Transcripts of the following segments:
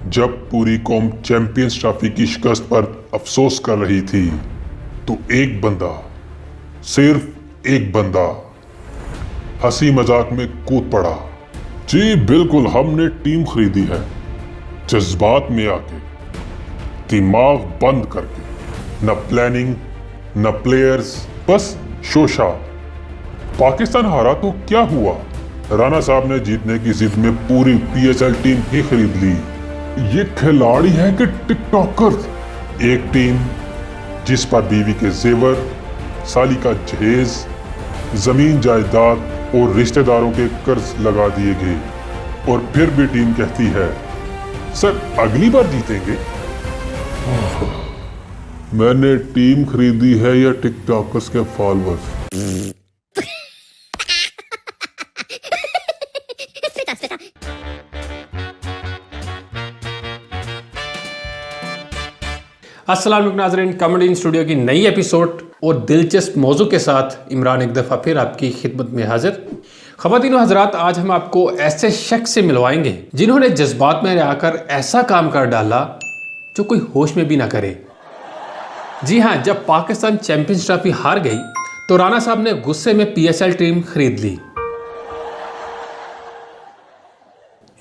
जब पूरी कौम चैंपियंस ट्रॉफी की शिकस्त पर अफसोस कर रही थी तो एक बंदा, सिर्फ एक बंदा हंसी मजाक में कूद पड़ा। जी बिल्कुल, हमने टीम खरीदी है, जज्बात में आके, दिमाग बंद करके, न प्लानिंग न प्लेयर्स, बस शोशा। पाकिस्तान हारा तो क्या हुआ, राणा साहब ने जीतने की जिद में पूरी पीएसएल टीम ही खरीद ली। ये खिलाड़ी है कि टिकटॉकर। एक टीम जिस पर बीवी के जेवर, साली का जहेज, जमीन जायदाद और रिश्तेदारों के कर्ज लगा दिए गए, और फिर भी टीम कहती है सर अगली बार जीतेंगे। मैंने टीम खरीदी है या टिकटॉकर्स के फॉलोअर्स? अस्सलाम वालेकुम नाज़रीन, कॉमेडी स्टूडियो की नई एपिसोड और दिलचस्प मौजू के साथ इमरान एक दफ़ा फिर आपकी खिदमत में हाजिर। ख़वातीन व हज़रात, आज हम आपको ऐसे शख्स से मिलवाएंगे जिन्होंने जज्बात में रहकर ऐसा काम कर डाला जो कोई होश में भी ना करे। जी हाँ, जब पाकिस्तान चैंपियंस ट्रॉफी हार गई तो राणा साहब ने गुस्से में पीएसएल टीम खरीद ली।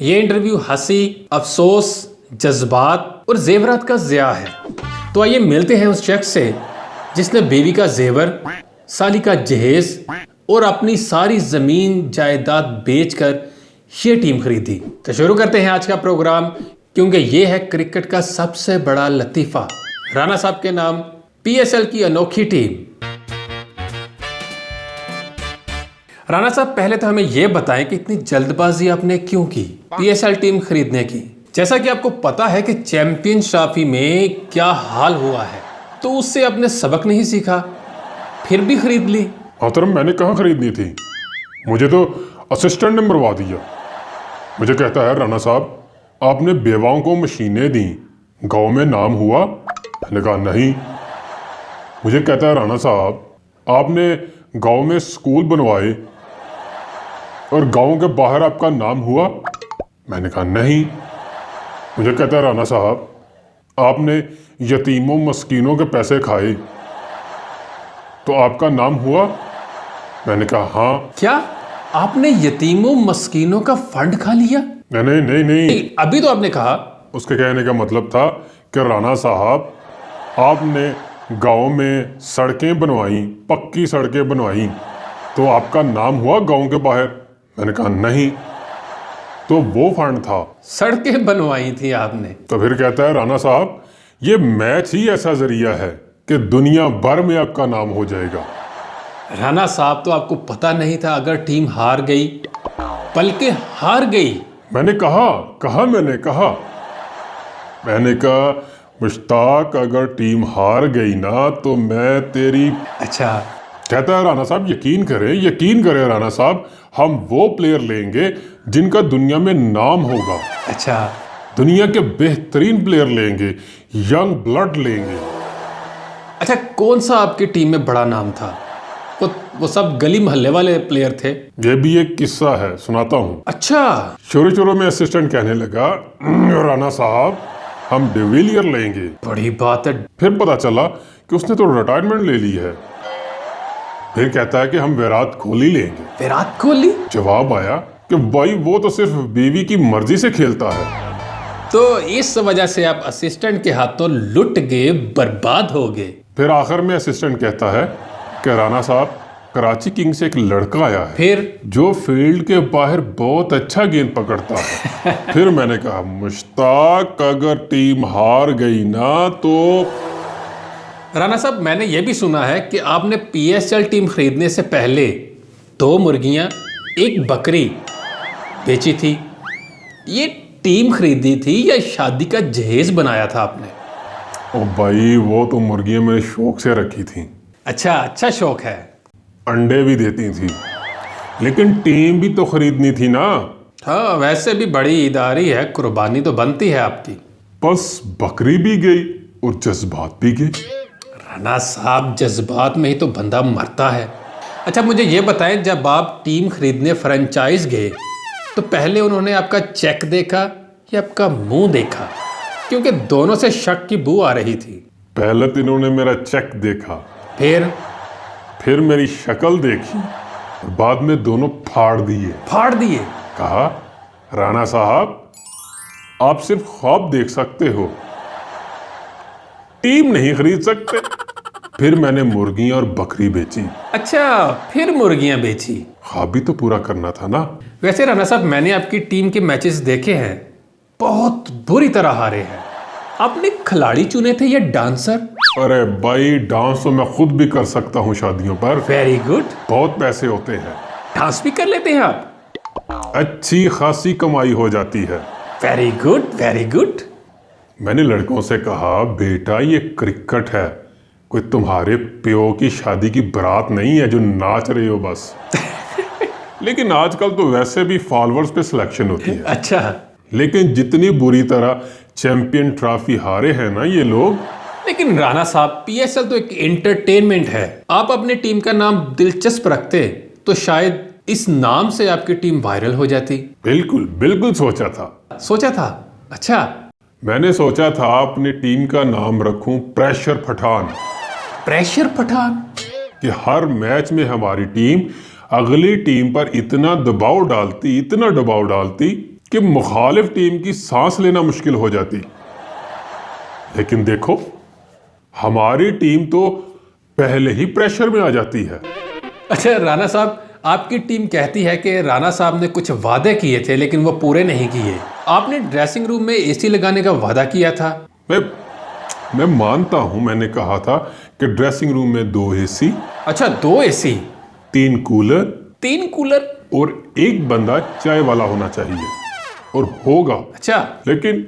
ये इंटरव्यू हंसी, अफसोस, जज्बात और जेवरात का ज़िया है। तो आइए मिलते हैं उस शख्स से जिसने बीवी का जेवर, साली का जहेज और अपनी सारी जमीन जायदाद बेचकर ये टीम खरीदी। तो शुरू करते हैं आज का प्रोग्राम, क्योंकि ये है क्रिकेट का सबसे बड़ा लतीफ़ा, राणा साहब के नाम पीएसएल की अनोखी टीम। राणा साहब, पहले तो हमें यह बताएं कि इतनी जल्दबाजी आपने क्यों की पीएसएल टीम खरीदने की? जैसा कि आपको पता है कि चैंपियंस ट्रॉफी में क्या हाल हुआ है, तो उससे आपने सबक नहीं सीखा, फिर भी खरीद ली। मोहतरम, मैंने कहाँ खरीदनी थी, मुझे तो असिस्टेंट ने मरवा दिया। मुझे कहता है राणा साहब आपने बेवाओं को मशीनें दी, गांव में नाम हुआ। मैंने कहा नहीं। मुझे कहता है राणा साहब आपने गांव में स्कूल बनवाए और गांव के बाहर आपका नाम हुआ। मैंने कहा नहीं। मुझे कहता है राणा साहब आपने यतीमों मस्कीनों के पैसे खाए तो आपका नाम हुआ। मैंने कहा हाँ। क्या आपने यतीमों मस्कीनों का फंड खा लिया? नहीं नहीं नहीं, अभी तो आपने कहा। उसके कहने का मतलब था कि राणा साहब आपने गांव में सड़कें बनवाई, पक्की सड़कें बनवाई, तो आपका नाम हुआ गांव के बाहर। मैंने कहा नहीं, तो वो फंड था। सड़कें बनवाई थी आपने? तो फिर कहता है राणा साहब ये मैच ही ऐसा जरिया है कि दुनिया भर में आपका नाम हो जाएगा। राणा साहब, तो आपको पता नहीं था अगर टीम हार गई, बल्कि हार गई? मैंने कहा मुश्ताक अगर टीम हार गई ना तो मैं तेरी। अच्छा। कहता है राणा साहब यकीन करें राणा साहब, हम वो प्लेयर लेंगे जिनका दुनिया में नाम होगा। अच्छा। दुनिया के बेहतरीन प्लेयर लेंगे, यंग ब्लड लेंगे। अच्छा, कौन सा आपकी टीम में बड़ा नाम था? वो सब गली मोहल्ले वाले प्लेयर थे? ये भी एक किस्सा है, सुनाता हूँ। अच्छा। शुरू में असिस्टेंट कहने लगा राणा साहब हम डिविलियर लेंगे। बड़ी बात है। फिर पता चला कि उसने तो रिटायरमेंट ले ली है। फिर कहता है कि हम विराट कोहली लेंगे। विराट कोहली? जवाब आया कि भाई वो तो सिर्फ बीवी की मर्जी से खेलता है। तो इस वजह से आप असिस्टेंट के हाथों लुट गए, बर्बाद हो गए। फिर आखिर में असिस्टेंट कहता है कि राणा साहब कराची किंग से एक लड़का आया है फिर जो फील्ड के बाहर बहुत अच्छा गेंद पकड़ता है। फिर मैंने कहा मुश्ताक अगर टीम हार गई ना तो। राणा साहब, मैंने यह भी सुना है कि आपने पीएसएल टीम खरीदने से पहले 2 मुर्गियां, 1 बकरी बेची थी। ये टीम खरीदी थी या शादी का जहेज बनाया था आपने? ओ भाई, वो तो मुर्गियां मैंने शौक से रखी थी। अच्छा शौक है। अंडे भी देती थी, लेकिन टीम भी तो खरीदनी थी ना। हाँ, वैसे भी बड़ी इदारी है, कुर्बानी तो बनती है आपकी। बस बकरी भी गई और जज्बात भी गए। राणा साहब, जज्बात में ही तो बंदा मरता है। अच्छा, मुझे ये बताएं, जब आप टीम खरीदने फ्रेंचाइज गए तो पहले उन्होंने आपका चेक देखा या आपका मुंह देखा? क्योंकि दोनों से शक की बू आ रही थी। पहले तो इन्होंने मेरा चेक देखा, फिर मेरी शक्ल देखी, और बाद में दोनों फाड़ दिए। कहा, राणा साहब आप सिर्फ ख्वाब देख सकते हो, टीम नहीं खरीद सकते। फिर मैंने मुर्गियां और बकरी बेची। अच्छा, फिर मुर्गियां बेची। ख्वाब भी तो पूरा करना था ना। वैसे राणा साहब, मैंने आपकी टीम के मैचेस देखे हैं, बहुत बुरी तरह हारे हैं। आपने खिलाड़ी चुने थे या डांसर? अरे भाई, डांस तो मैं खुद भी कर सकता हूँ शादियों पर। Very good. बहुत पैसे होते हैं। डांस भी कर लेते हैं आप? अच्छी खासी कमाई हो जाती है। Very good, very good. मैंने लड़कों से कहा, बेटा ये क्रिकेट है, कोई तुम्हारे प्यो की शादी की बारात नहीं है जो नाच रहे हो बस। लेकिन आजकल तो वैसे भी फॉलोअर्स पे सिलेक्शन होती है। अच्छा। लेकिन जितनी बुरी तरह चैंपियन ट्रॉफी हारे हैं ना ये लोग। लेकिन राणा साहब, पीएसएल तो एक एंटरटेनमेंट है। आप अपने टीम का नाम दिलचस्प रखते तो शायद इस नाम से आपकी टीम वायरल हो जाती। बिल्कुल सोचा था। अच्छा। मैंने सोचा था अपनी टीम का नाम रखूं प्रेशर पठान। प्रेशर पठान? कि हर मैच में हमारी टीम अगली टीम पर इतना दबाव डालती कि मुखालिफ टीम की सांस लेना मुश्किल हो जाती। लेकिन देखो, हमारी टीम तो पहले ही प्रेशर में आ जाती है। अच्छा राणा साहब, आपकी टीम कहती है कि राणा साहब ने कुछ वादे किए थे लेकिन वो पूरे नहीं किए। आपने ड्रेसिंग रूम में एसी लगाने का वादा किया था। मैं मानता हूं, मैंने कहा था कि ड्रेसिंग रूम में 2 एसी। अच्छा, 2 एसी, 3 कूलर और 1 बंदा चाय वाला होना चाहिए, और होगा। अच्छा। लेकिन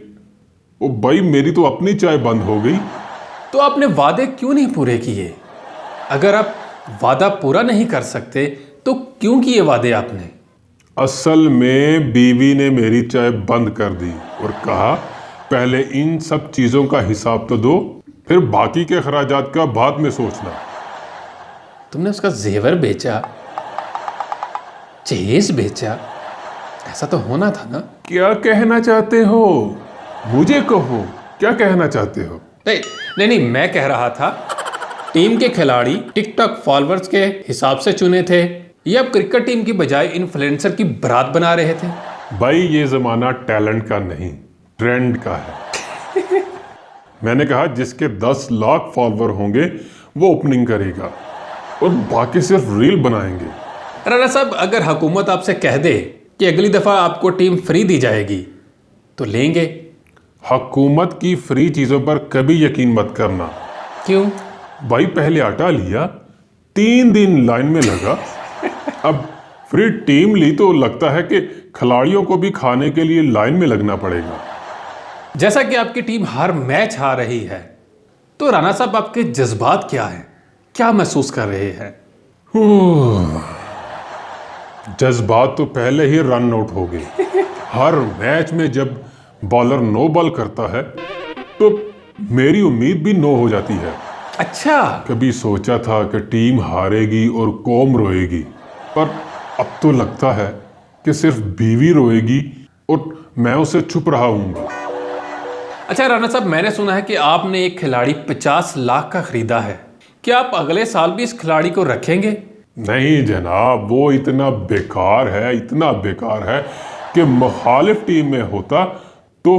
ओ भाई, मेरी तो अपनी चाय बंद हो गई। तो आपने वादे क्यों नहीं पूरे किए? अगर आप वादा पूरा नहीं कर सकते तो क्यों किए वादे आपने? असल में बीवी ने मेरी चाय बंद कर दी और कहा, पहले इन सब चीजों का हिसाब तो दो, फिर बाकी के खर्चात का बाद में सोचना। तुमने उसका जेवर बेचा, जहेज बेचा, ऐसा तो होना था ना? क्या कहना चाहते हो? मुझे कहो, क्या कहना चाहते हो? नहीं, मैं कह रहा था टीम के खिलाड़ी टिकटॉक फॉलोअर्स के हिसाब से चुने थे या आप क्रिकेट टीम की बजाय इन्फ्लुएंसर की बारात बना रहे थे? भाई, ये जमाना टैलेंट का नहीं, ट्रेंड का है। मैंने कहा, जिसके 10 लाख फॉलोअर होंगे वो ओपनिंग करेगा और बाकी सिर्फ रील बनाएंगे। राणा साहब, अगर हुकूमत आपसे कह दे कि अगली दफा आपको टीम फ्री दी जाएगी तो लेंगे? हुकूमत की फ्री चीजों पर कभी यकीन मत करना। क्यों? भाई, पहले आटा लिया, 3 दिन लाइन में लगा, अब फ्री टीम ली तो लगता है कि खिलाड़ियों को भी खाने के लिए लाइन में लगना पड़ेगा। जैसा कि आपकी टीम हर मैच हार रही है, तो राणा साहब आपके जज्बात क्या हैं? क्या महसूस कर रहे हैं? जज्बात तो पहले ही रन आउट हो गए। हर मैच में जब बॉलर नो बॉल करता है तो मेरी उम्मीद भी नो हो जाती है। अच्छा। कभी सोचा था कि टीम हारेगी और कौम रोएगी, पर अब तो लगता है कि सिर्फ बीवी रोएगी और मैं उसे छुप रहा हूँ। अच्छा राणा साहब, मैंने सुना है कि आपने एक खिलाड़ी 50 लाख का खरीदा है। क्या आप अगले साल भी इस खिलाड़ी को रखेंगे? नहीं जनाब, वो इतना बेकार है कि मुखालिफ टीम में होता तो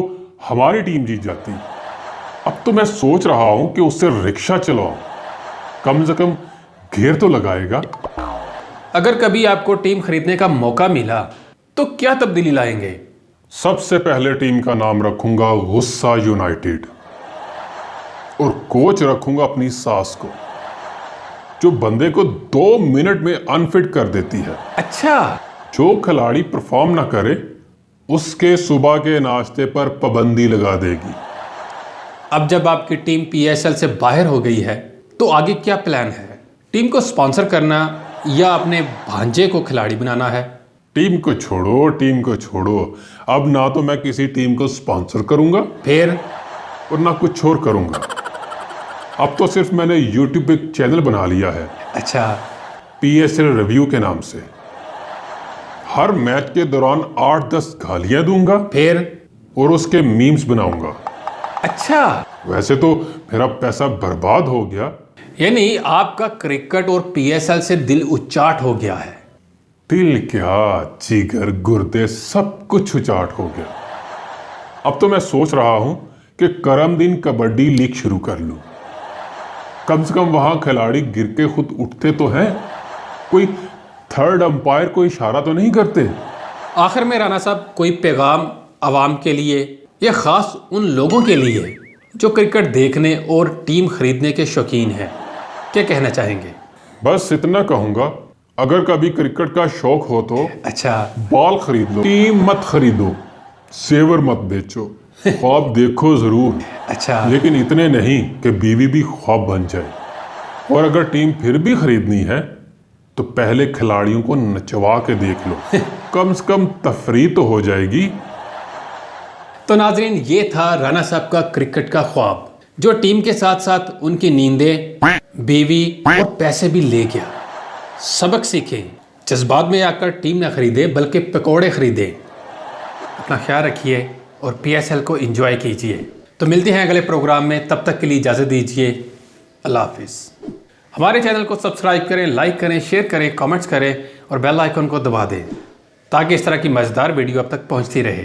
हमारी टीम जीत जाती। अब तो मैं सोच रहा हूं कि उससे रिक्शा चलाऊं, कम से कम घेर तो लगाएगा। अगर कभी आपको टीम खरीदने का मौका मिला तो क्या तब्दीली लाएंगे? सबसे पहले टीम का नाम रखूंगा गुस्सा यूनाइटेड और कोच रखूंगा अपनी सास को, जो बंदे को 2 मिनट में अनफिट कर देती है। अच्छा। जो खिलाड़ी परफॉर्म ना करे उसके सुबह के नाश्ते पर पाबंदी लगा देगी। अब जब आपकी टीम पीएसएल से बाहर हो गई है तो आगे क्या प्लान है? टीम को स्पॉन्सर करना या अपने भांजे को खिलाड़ी बनाना है? टीम को छोड़ो। अब ना तो मैं किसी टीम को स्पॉन्सर करूंगा फिर, और ना कुछ और करूंगा। अब तो सिर्फ मैंने यूट्यूब पे एक चैनल बना लिया है। अच्छा। पीएसएल रिव्यू के नाम से। हर मैच के दौरान 8-10 गालियां दूंगा। फिर और उसके मीम्स बनाऊंगा। अच्छा, वैसे तो मेरा पैसा बर्बाद हो गया। यानी आपका क्रिकेट और पीएसएल से दिल उच्चाट हो गया है। दिल क्या, जिगर, गुर्दे सब कुछ उचाट हो गया। अब तो मैं सोच रहा हूं कि करम दिन कबड्डी लीग शुरू कर लूं। कम से कम वहां खिलाड़ी गिर के खुद उठते तो हैं, कोई थर्ड अंपायर को इशारा तो नहीं करते। आखिर में राणा साहब, कोई पैगाम आवाम के लिए या खास उन लोगों के लिए जो क्रिकेट देखने और टीम खरीदने के शौकीन हैं, क्या कहना चाहेंगे? बस इतना कहूंगा, अगर कभी क्रिकेट का शौक हो तो अच्छा, बॉल खरीद लो, टीम मत खरीदो, सेवर मत बेचो, ख्वाब देखो जरूर, अच्छा, लेकिन इतने नहीं कि बीवी भी ख्वाब बन जाए। और अगर टीम फिर भी खरीदनी है तो पहले खिलाड़ियों को नचवा के देख लो, कम से कम तफरी तो हो जाएगी। तो नाजरीन, ये था राणा साहब का क्रिकेट का ख्वाब, जो टीम के साथ साथ उनकी नींदें, बीवी और पैसे भी ले गया। सबक सीखें, जज्बात में आकर टीम ना खरीदे बल्कि पकौड़े खरीदे। अपना ख्याल रखिए और पीएसएल को एंजॉय कीजिए। तो मिलते हैं अगले प्रोग्राम में, तब तक के लिए इजाज़त दीजिए। अल्लाह हाफिज़। हमारे चैनल को सब्सक्राइब करें, लाइक करें, शेयर करें, कमेंट्स करें और बेल आइकन को दबा दें ताकि इस तरह की मज़ेदार वीडियो अब तक पहुंचती रहे।